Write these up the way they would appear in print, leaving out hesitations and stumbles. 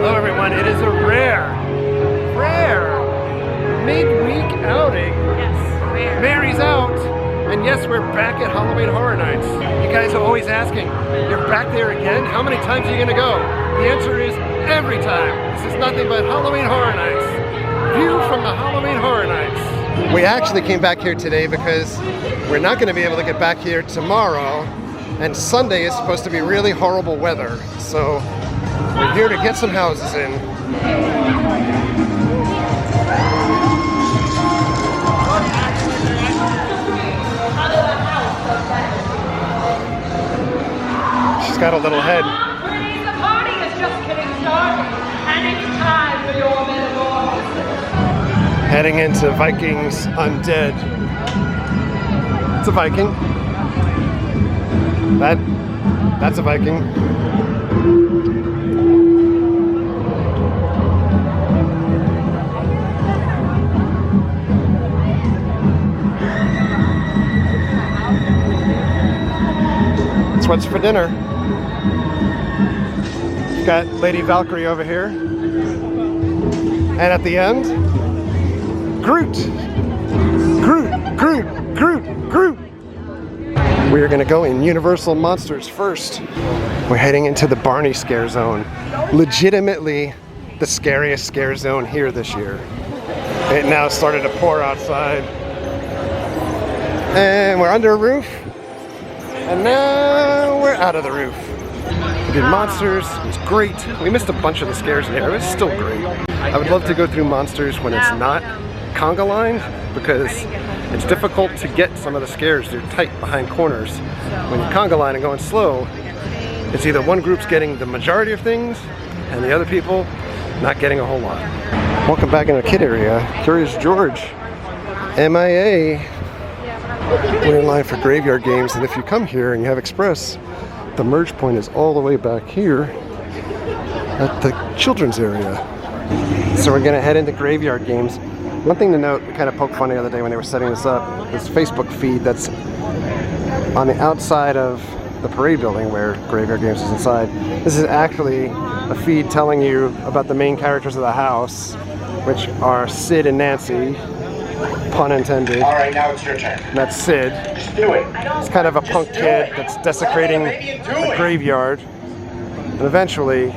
Hello everyone, it is a rare midweek outing. Yes, rare. Mary's out, and yes, we're back at Halloween Horror Nights. You guys are always asking, you're back there again? How many times are you gonna go? The answer is every time. This is nothing but Halloween Horror Nights. View from the Halloween Horror Nights. We actually came back here today because we're not gonna be able to get back here tomorrow, and Sunday is supposed to be really horrible weather. So we're here to get some houses in. She's got a little head. The party is just getting started, and it's time for your metamorphosis. Heading into Vikings Undead. It's a Viking. That's a Viking. It's what's for dinner. You've got Lady Valkyrie over here. And at the end, Groot. Groot, Groot, Groot, Groot. We are gonna go in Universal Monsters first. We're heading into the Barney Scare Zone. Legitimately the scariest scare zone here this year. It now started to pour outside. And we're under a roof. And now we're out of the roof. We did Monsters, it was great. We missed a bunch of the scares in here, it was still great. I would love to go through Monsters when it's not conga lined, because it's difficult to get some of the scares. They're tight behind corners. When you're conga line and going slow, it's either one group's getting the majority of things and the other people not getting a whole lot. Welcome back in the kid area. Curious George, MIA. We're in line for Graveyard Games, and if you come here and you have Express, the merge point is all the way back here at the children's area. So we're gonna head into Graveyard Games. One thing to note, we kind of poked fun the other day when they were setting this up, this Facebook feed that's on the outside of the parade building where Graveyard Games is inside. This is actually a feed telling you about the main characters of the house, which are Sid and Nancy. Pun intended. All right, now it's your turn. And that's Sid. Just do it. He's kind of a punk kid that's desecrating a graveyard. And eventually,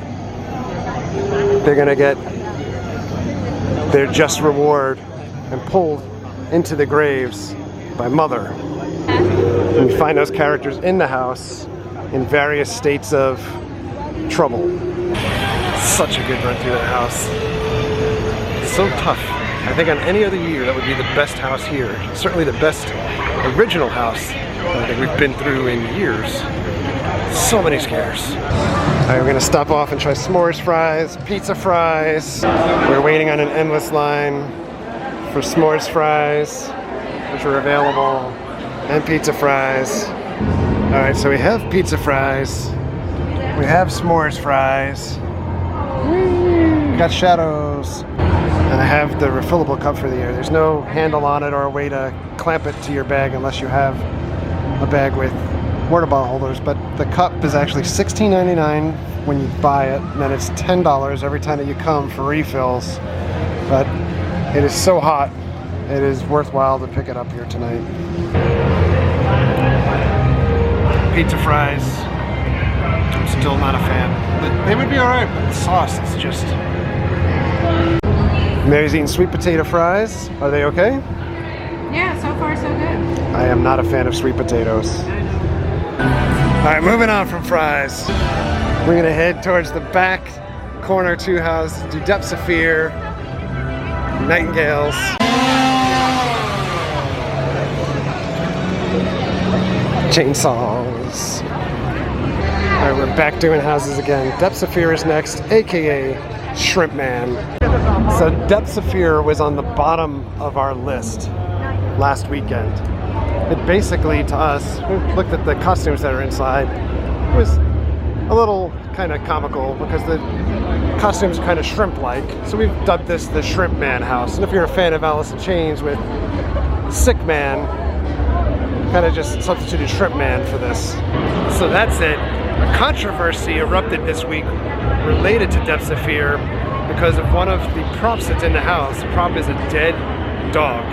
they're gonna get their just reward and pulled into the graves by Mother. And we find those characters in the house in various states of trouble. Such a good run through that house. So tough. I think on any other year that would be the best house here. Certainly the best original house that we've been through in years. So many scares. Alright, we're gonna stop off and try s'mores fries, pizza fries. We're waiting on an endless line for s'mores fries, which are available, and pizza fries. Alright, so we have pizza fries. We have s'mores fries. We got shadows. And I have the refillable cup for the year. There's no handle on it or a way to clamp it to your bag unless you have a bag with water bottle holders. But the cup is actually $16.99 when you buy it, and then it's $10 every time that you come for refills. But it is so hot, it is worthwhile to pick it up here tonight. Pizza fries, I'm still not a fan. But they would be alright, but the sauce is just... Mary's eating sweet potato fries. Are they okay? Yeah, so far so good. I am not a fan of sweet potatoes. Alright, moving on from fries. We're gonna head towards the back corner two house, do Depths of Fear, Nightingales. Chainsaws. Alright, we're back doing houses again. Depths of Fear is next, aka Shrimp Man. So Depths of Fear was on the bottom of our list last weekend. It basically, to us, we looked at the costumes that are inside. It was a little kind of comical because the costumes are kind of shrimp-like. So we've dubbed this the Shrimp Man house. And if you're a fan of Alice in Chains with Sick Man, kind of just substituted Shrimp Man for this. So that's it. controversy erupted this week related to Depths of Fear because of one of the props that's in the house. The prop is a dead dog.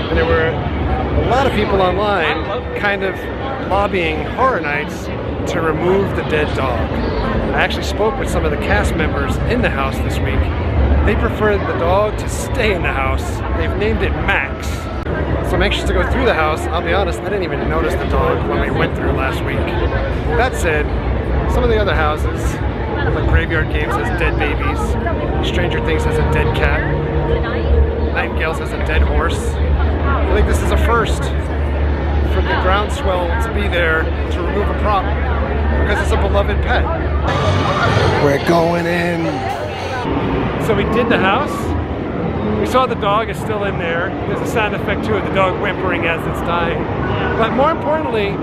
And there were a lot of people online kind of lobbying Horror Nights to remove the dead dog. I actually spoke with some of the cast members in the house this week. They prefer the dog to stay in the house. They've named it Max. So I'm anxious to go through the house. I'll be honest, I didn't even notice the dog when we went through last week. That said, some of the other houses, like Graveyard Games has dead babies, Stranger Things has a dead cat, Nightingales has a dead horse. I think this is a first for the groundswell to be there to remove a prop because it's a beloved pet. We're going in. So we did the house. We saw the dog is still in there. There's a sound effect too of the dog whimpering as it's dying. But more importantly,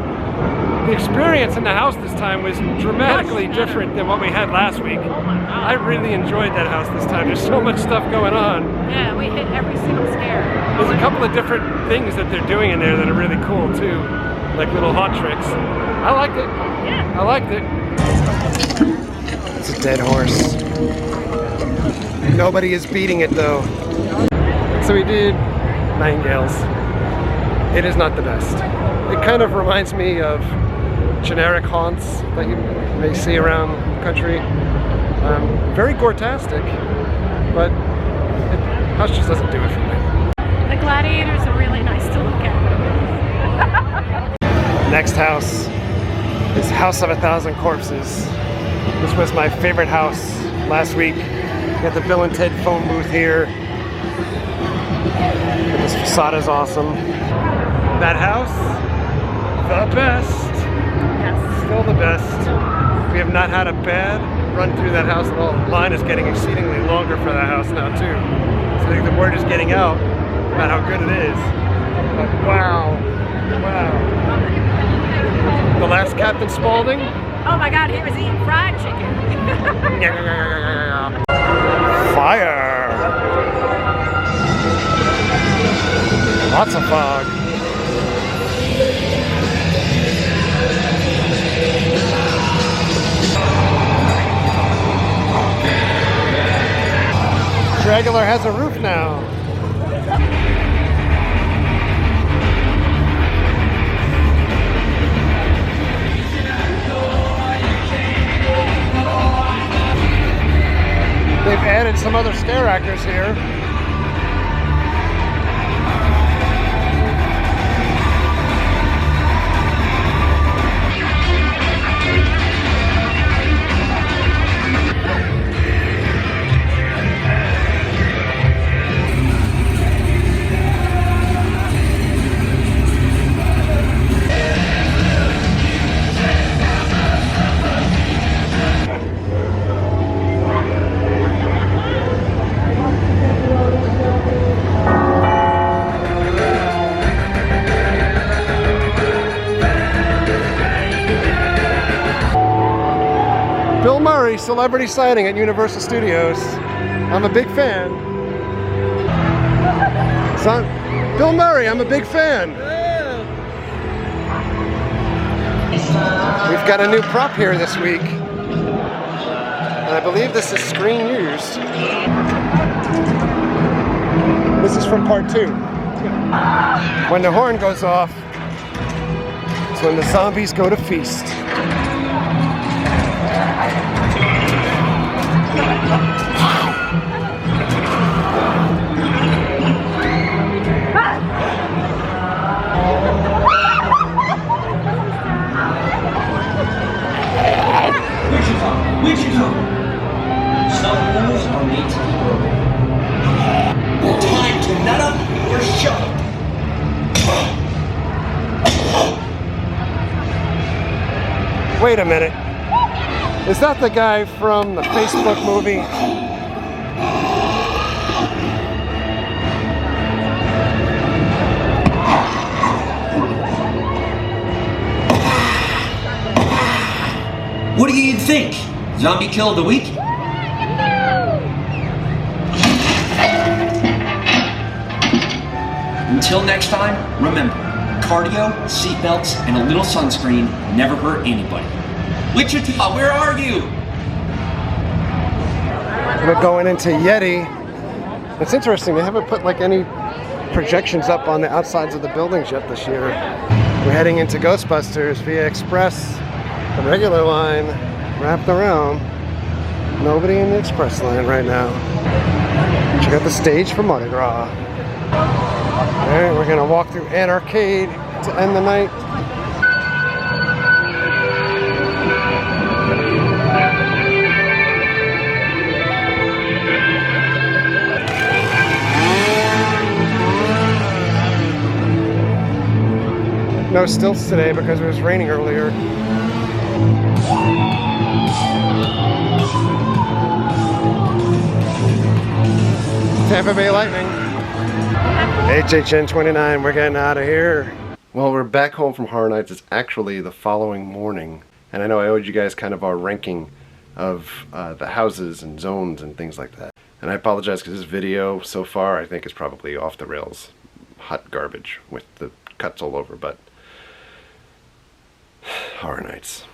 the experience in the house this time was dramatically different than what we had last week. I really enjoyed that house this time. There's so much stuff going on. Yeah, we hit every single scare. There's a couple of different things that they're doing in there that are really cool too, like little hot tricks. I liked it. Yeah. I liked it. It's a dead horse. Nobody is beating it though. So we did Nightingales. It is not the best. It kind of reminds me of generic haunts that you may see around the country. Very gore-tastic, but the house just doesn't do it for me. The gladiators are really nice to look at. Next house is House of 1,000 Corpses. This was my favorite house last week. We had the Bill and Ted phone booth here. And this facade is awesome. That house, the best. Yes. Still the best. We have not had a bad run through that house at all. The line is getting exceedingly longer for that house now too. So I think the word is getting out about how good it is. But wow, wow. The last Captain Spaulding. Oh my God, he was eating fried chicken. Fire. Lots of fog. Dragula has a roof now. They've added some other scare actors here. Bill Murray, celebrity signing at Universal Studios. I'm a big fan. Son, Bill Murray, I'm a big fan. We've got a new prop here this week. And I believe this is screen used. This is from part 2. When the horn goes off, it's when the zombies go to feast. Witches are. Some rules are made to be broken. Time to nut up or shut up. Wait a minute. Is that the guy from the Facebook movie? What do you think? Zombie kill of the week? Until next time, remember, cardio, seatbelts, and a little sunscreen never hurt anybody. Wichita, where are you? We're going into Yeti. It's interesting, they haven't put like any projections up on the outsides of the buildings yet this year. We're heading into Ghostbusters via Express, the regular line, wrapped around. Nobody in the Express line right now. Check out the stage for Mardi Gras. Alright, we're gonna walk through An Arcade to end the night. No stilts today because it was raining earlier. Tampa Bay Lightning. HHN 29, we're getting out of here. Well, we're back home from Horror Nights. It's actually the following morning. And I know I owed you guys kind of our ranking of the houses and zones and things like that. And I apologize because this video so far I think is probably off the rails. Hot garbage with the cuts all over, but Horror Nights.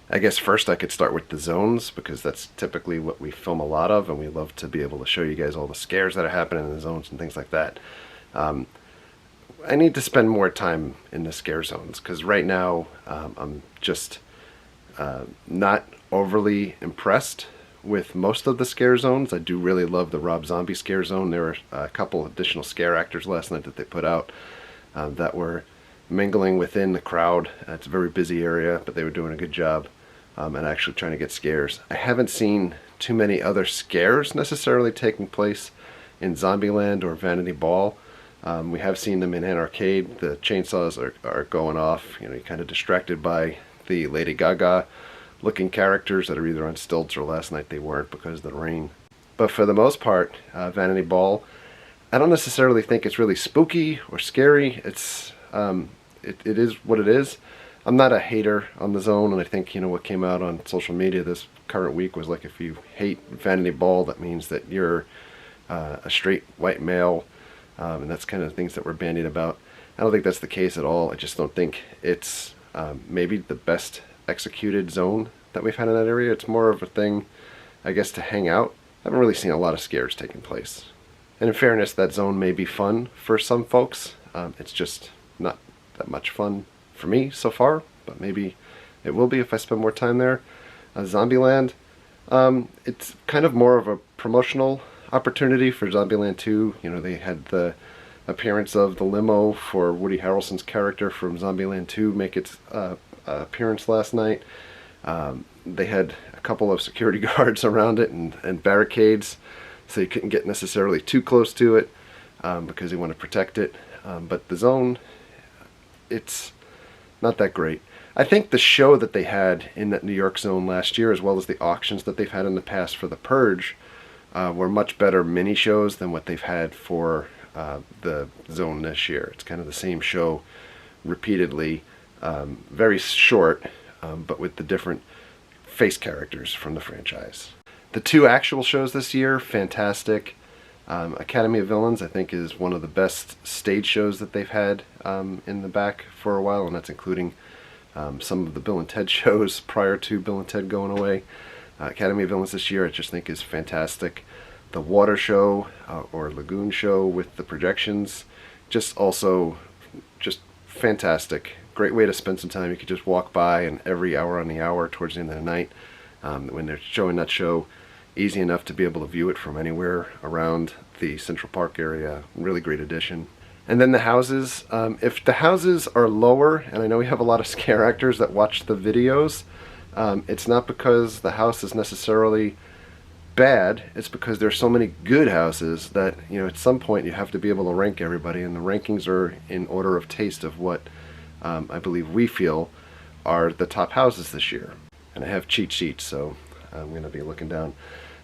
I guess first I could start with the zones because that's typically what we film a lot of, and we love to be able to show you guys all the scares that are happening in the zones and things like that. I need to spend more time in the scare zones because right now I'm just not overly impressed with most of the scare zones. I do really love the Rob Zombie scare zone. There were a couple additional scare actors last night that they put out that were mingling within the crowd. It's a very busy area, but they were doing a good job and actually trying to get scares. I haven't seen too many other scares necessarily taking place in Zombieland or Vanity Ball. We have seen them in An Arcade. The chainsaws are going off. You know, you're kind of distracted by the Lady Gaga looking characters that are either on stilts or last night they weren't because of the rain. But for the most part, Vanity Ball, I don't necessarily think it's really spooky or scary. It's it is what it is. I'm not a hater on the zone, and I think, you know, what came out on social media this current week was like, if you hate Vanity Ball, that means that you're a straight white male, and that's kind of things that we're bandied about. I don't think that's the case at all. I just don't think it's maybe the best executed zone that we've had in that area. It's more of a thing, I guess, to hang out. I haven't really seen a lot of scares taking place. And in fairness, that zone may be fun for some folks. It's just not that much fun for me so far, but maybe it will be if I spend more time there. Zombieland, it's kind of more of a promotional opportunity for Zombieland 2. You know, they had the appearance of the limo for Woody Harrelson's character from Zombieland 2 make its appearance last night. They had a couple of security guards around it and barricades, so you couldn't get necessarily too close to it because they want to protect it. But the zone, it's not that great. I think the show that they had in that New York zone last year, as well as the auctions that they've had in the past for The Purge, were much better mini shows than what they've had for the zone this year. It's kind of the same show repeatedly, very short, but with the different face characters from the franchise. The two actual shows this year, fantastic. Academy of Villains, I think, is one of the best stage shows that they've had in the back for a while, and that's including some of the Bill and Ted shows prior to Bill and Ted going away. Academy of Villains this year, I just think, is fantastic. The water show or lagoon show with the projections, just fantastic. Great way to spend some time. You could just walk by, and every hour on the hour towards the end of the night, when they're showing that show, easy enough to be able to view it from anywhere around the Central Park area. Really great addition. And then the houses. If the houses are lower, and I know we have a lot of scare actors that watch the videos, it's not because the house is necessarily bad. It's because there's so many good houses that, you know, at some point you have to be able to rank everybody, and the rankings are in order of taste of what I believe we feel are the top houses this year. And I have cheat sheets, so I'm going to be looking down.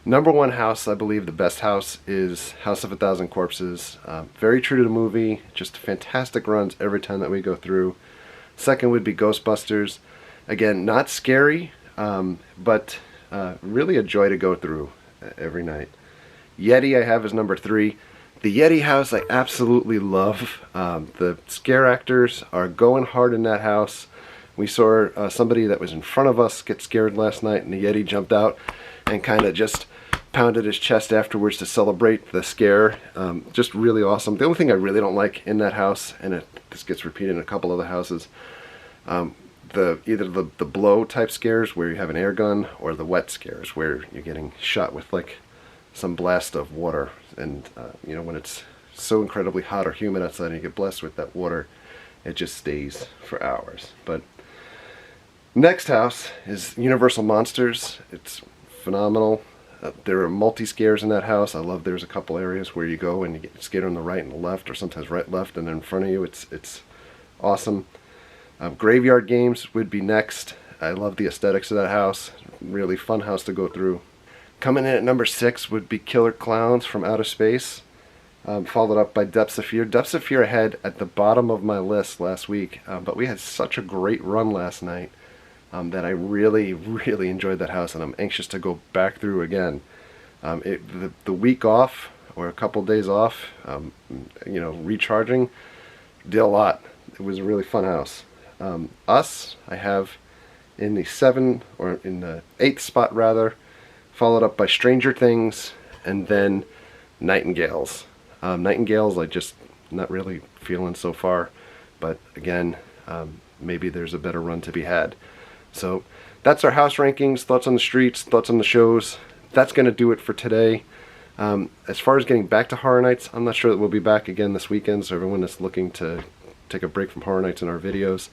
Number one house, I believe the best house, is House of a Thousand Corpses. Very true to the movie, just fantastic runs every time that we go through. Second would be Ghostbusters. Again, not scary, but really a joy to go through every night. Yeti I have as number 3. The Yeti house I absolutely love. The scare actors are going hard in that house. We saw somebody that was in front of us get scared last night, and the Yeti jumped out and kind of just pounded his chest afterwards to celebrate the scare. Just really awesome. The only thing I really don't like in that house, and this gets repeated in a couple other houses, either the blow type scares where you have an air gun, or the wet scares where you're getting shot with like some blast of water. And you know, when it's so incredibly hot or humid outside and you get blessed with that water, it just stays for hours. But next house is Universal Monsters. It's phenomenal. There are multi-scares in that house. I love there's a couple areas where you go and you get scared on the right and the left, or sometimes right, left, and then in front of you. It's awesome. Graveyard games would be next. I love the aesthetics of that house. Really fun house to go through. Coming in at number 6 would be Killer Clowns from Outer Space, followed up by Depths of Fear. Depths of Fear I had at the bottom of my list last week, but we had such a great run last night that I really, really enjoyed that house, and I'm anxious to go back through again. The week off, or a couple days off, you know, recharging, did a lot. It was a really fun house. Us, I have in the 7th, or in the 8th spot rather, followed up by Stranger Things, and then Nightingales. Nightingales I just not really feeling so far, but again, maybe there's a better run to be had. So that's our house rankings, thoughts on the streets, thoughts on the shows. That's going to do it for today. As far as getting back to Horror Nights, I'm not sure that we'll be back again this weekend, so everyone that's looking to take a break from Horror Nights in our videos.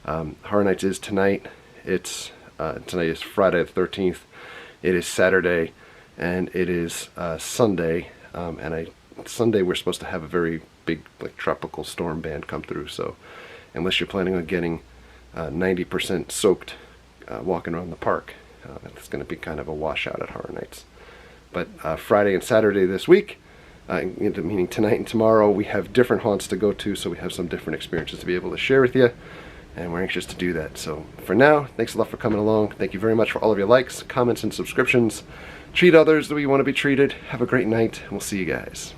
Horror Nights is tonight. Tonight is Friday the 13th. It is Saturday, and it is Sunday. Sunday we're supposed to have a very big like tropical storm band come through. So unless you're planning on getting 90% soaked walking around the park, it's going to be kind of a washout at Horror Nights. But Friday and Saturday this week, meaning tonight and tomorrow, we have different haunts to go to, so we have some different experiences to be able to share with you, and we're anxious to do that. So for now, thanks a lot for coming along. Thank you very much for all of your likes, comments, and subscriptions. Treat others the way you want to be treated. Have a great night, and we'll see you guys.